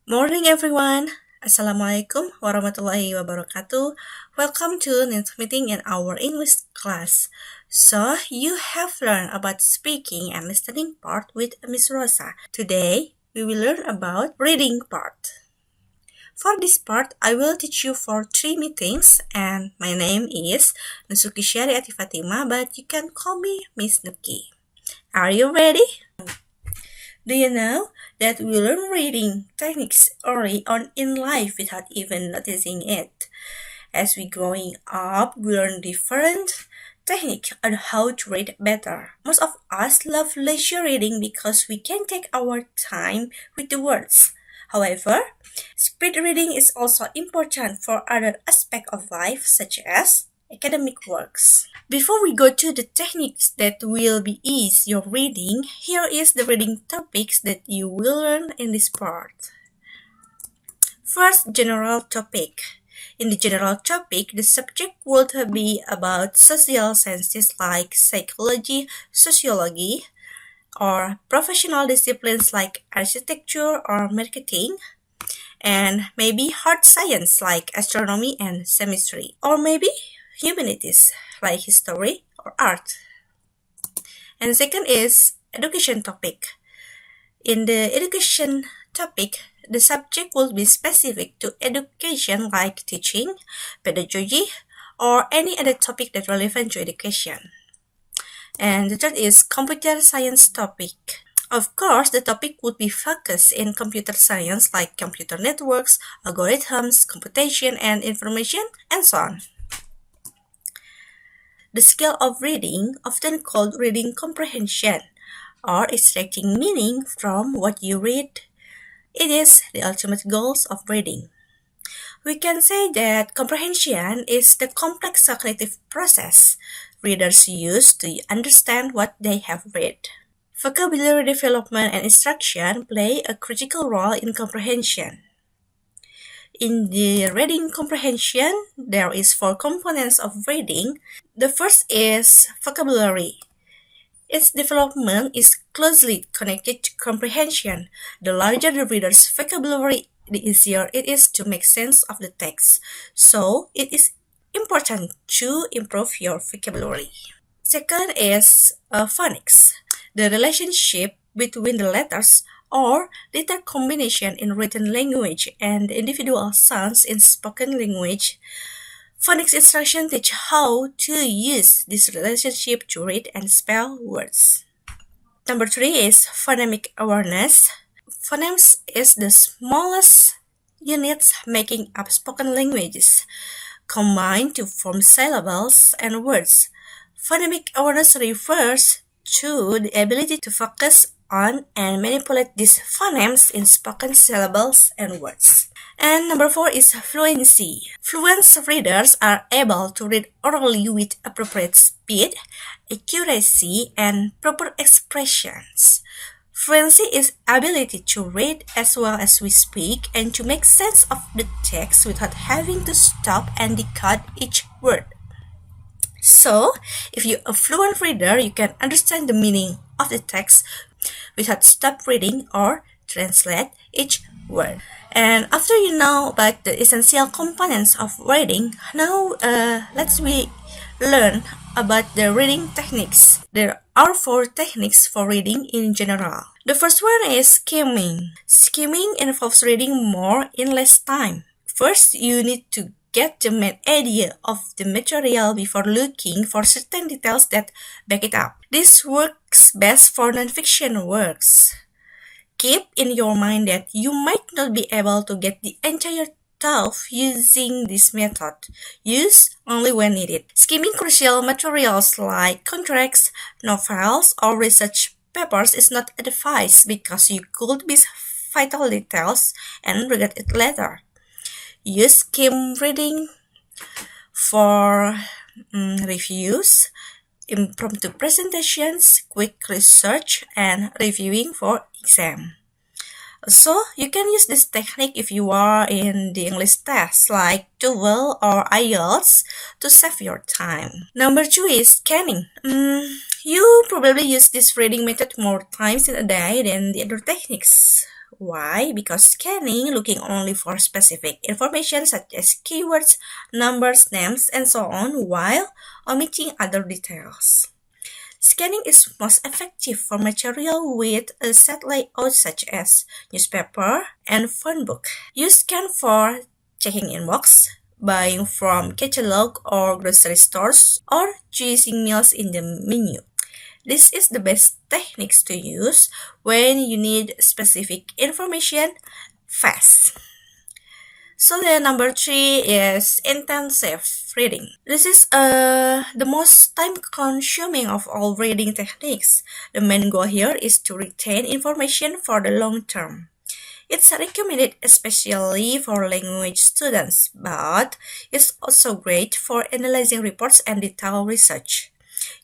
Morning everyone. Assalamualaikum warahmatullahi wabarakatuh. Welcome to next meeting in our English class. So, you have learned about speaking and listening part with Miss Rosa. Today, we will learn about reading part. For this part, I will teach you for 3 meetings and my name is Nusuki Syari'ati Fathimah, but you can call me Miss Nuki. Are you ready? Do you know that we learn reading techniques early on in life without even noticing it? As we growing up, we learn different techniques on how to read better. Most of us love leisure reading because we can take our time with the words. However, speed reading is also important for other aspects of life such as academic works. Before we go to the techniques that will be ease your reading, here is the reading topics that you will learn in this part. First, general topic. In the general topic, the subject would be about social sciences like psychology, sociology, or professional disciplines like architecture or marketing, and maybe hard science like astronomy and chemistry, or maybe humanities like history or art. And second is education topic. In the education topic, the subject will be specific to education like teaching, pedagogy, or any other topic that relevant to education. And the third is computer science topic. Of course, the topic would be focused in computer science like computer networks, algorithms, computation and information, and so on. The skill of reading, often called reading comprehension, or extracting meaning from what you read, it is the ultimate goal of reading. We can say that comprehension is the complex cognitive process readers use to understand what they have read. Vocabulary development and instruction play a critical role in comprehension. In the reading comprehension, there is 4 components of reading. The first is vocabulary. Its development is closely connected to comprehension. The larger the reader's vocabulary, the easier it is to make sense of the text. So, it is important to improve your vocabulary. Second is phonics. The relationship between the letters or letter combination in written language and individual sounds in spoken language. Phonics instruction teach how to use this relationship to read and spell words. Number 3 is phonemic awareness. Phonemes is the smallest units making up spoken languages, combined to form syllables and words. Phonemic awareness refers to the ability to focus on and manipulate these phonemes in spoken syllables and words. And number 4 is fluency. Fluent readers are able to read orally with appropriate speed, accuracy, and proper expressions. Fluency is ability to read as well as we speak and to make sense of the text without having to stop and decode each word. So, if you're a fluent reader, you can understand the meaning of the text without stop reading or translate each word. And after you know about the essential components of reading, now let's learn about the reading techniques. There are 4 techniques for reading in general. The first one is skimming. Skimming involves reading more in less time. First, you need to get the main idea of the material before looking for certain details that back it up. This works best for non-fiction works. Keep in your mind that you might not be able to get the entire thought using this method. Use only when needed. Skimming crucial materials like contracts, novels, or research papers is not advised because you could miss vital details and regret it later. Use skim reading for reviews, impromptu presentations, quick research, and reviewing for exam. So, you can use this technique if you are in the English test like TOEFL or IELTS to save your time. Number 2 is scanning. You probably use this reading method more times in a day than the other techniques. Why? Because scanning, looking only for specific information such as keywords, numbers, names, and so on, while omitting other details. Scanning is most effective for material with a set layout such as newspaper and phone book. You scan for checking inbox, buying from catalog or grocery stores, or choosing meals in the menu. This is the best techniques to use when you need specific information fast. So the number three is intensive reading. This is the most time-consuming of all reading techniques. The main goal here is to retain information for the long term. It's recommended especially for language students, but it's also great for analyzing reports and detailed research.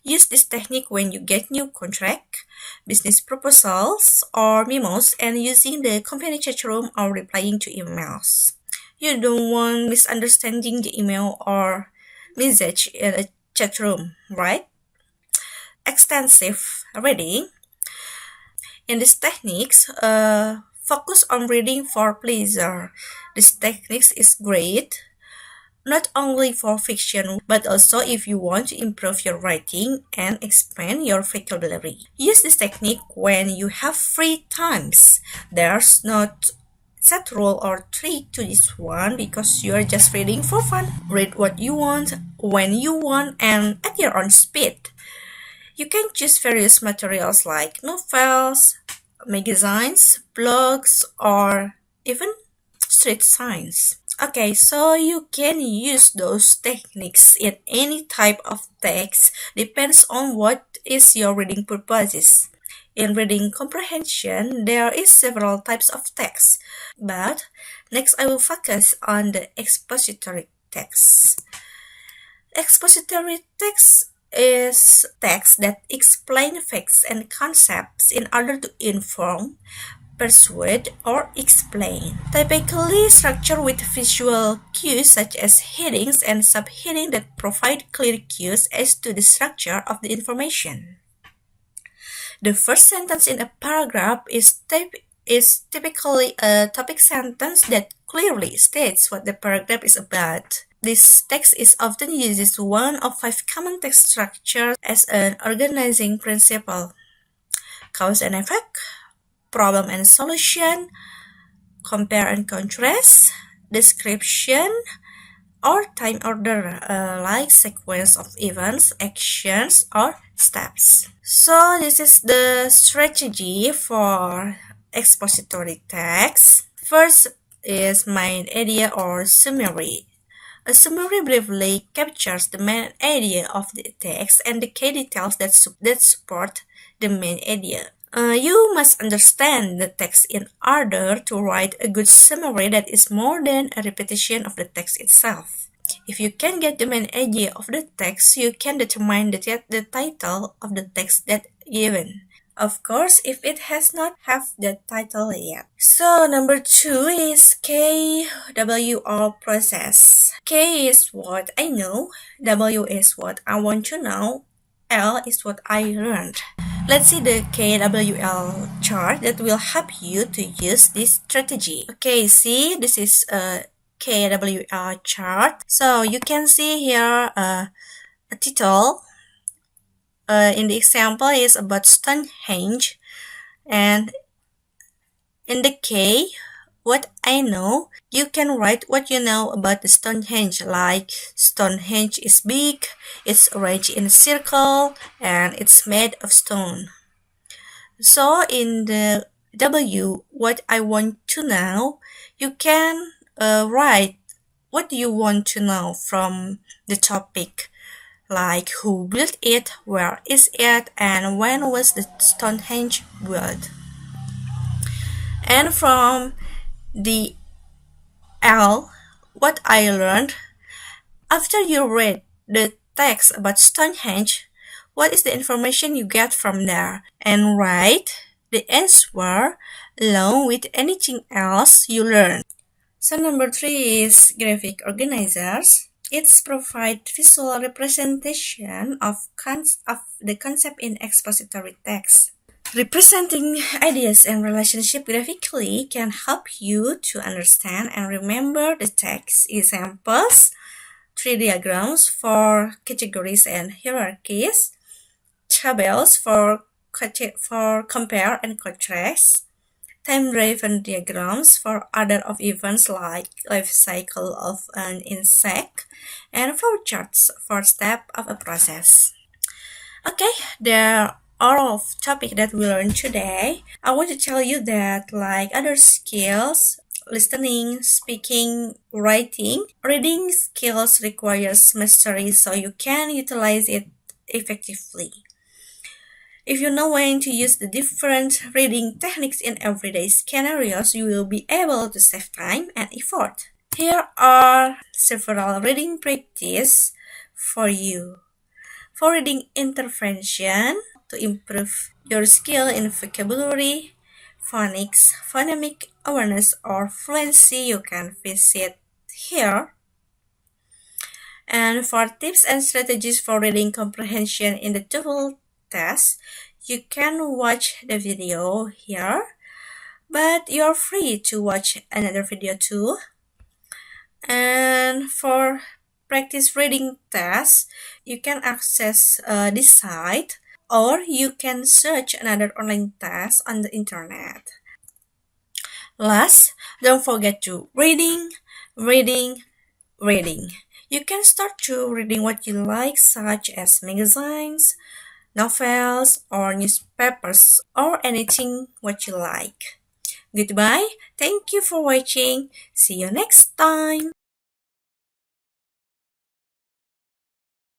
Use this technique when you get new contract, business proposals, or memos and using the company chat room or replying to emails. You don't want misunderstanding the email or message in a chat room, right? Extensive reading. In these techniques, focus on reading for pleasure. This technique is great not only for fiction, but also if you want to improve your writing and expand your vocabulary. Use this technique when you have free times. There's not set rule or trick to this one because you are just reading for fun. Read what you want, when you want, and at your own speed. You can choose various materials like novels, magazines, blogs, or even street signs. Okay, so you can use those techniques in any type of text, depends on what is your reading purposes. In reading comprehension, there is several types of text, but next I will focus on the expository text. Expository text is text that explain facts and concepts in order to inform, persuade, or explain. Typically structured with visual cues such as headings and subheadings that provide clear cues as to the structure of the information. The first sentence in a paragraph is typically a topic sentence that clearly states what the paragraph is about. This text is often used as one of 5 common text structures as an organizing principle. Cause and effect, problem and solution, compare and contrast, description, or time order like sequence of events, actions, or steps. So this is the strategy for expository text. First is main idea or summary. A summary briefly captures the main idea of the text and the key details that support the main idea. You must understand the text in order to write a good summary that is more than a repetition of the text itself. If you can get the main idea of the text, you can determine the title of the text that given. Of course, if it has not have the title yet. So number 2 is KWR process. K is what I know, W is what I want to know, L is what I learned. Let's see the KWL chart that will help you to use this strategy. Okay, see, this is a KWL chart. So you can see here a title. In the example is about Stonehenge, and in the K, what I know, you can write what you know about the Stonehenge, like Stonehenge is big, it's arranged in a circle, and it's made of stone. So in the W, what I want to know, you can write what you want to know from the topic, like who built it, where is it, and when was the Stonehenge built. And from the L, what I learned, after you read the text about Stonehenge, what is the information you get from there, and write the answer along with anything else you learned. So number 3 is graphic organizers. It's provide visual representation of the concept in expository text. Representing ideas and relationship graphically can help you to understand and remember the text. Examples: tree diagrams for categories and hierarchies, tables for compare and contrast, time-driven diagrams for order of events like life cycle of an insect, and flowcharts for step of a process. Okay, there are all of topic that we learned today. I want to tell you that like other skills, listening, speaking, writing, reading skills requires mastery so you can utilize it effectively. If you know when to use the different reading techniques in everyday scenarios, you will be able to save time and effort. Here are several reading practice for you. For reading intervention, to improve your skill in vocabulary, phonics, phonemic awareness, or fluency, you can visit here. And for tips and strategies for reading comprehension in the TOEFL test, you can watch the video here, but you're free to watch another video too. And for practice reading tests, you can access this site or you can search another online test on the internet. Last, don't forget to reading. You can start to reading what you like, such as magazines, novels, or newspapers, or anything what you like. Goodbye. Thank you for watching. See you next time.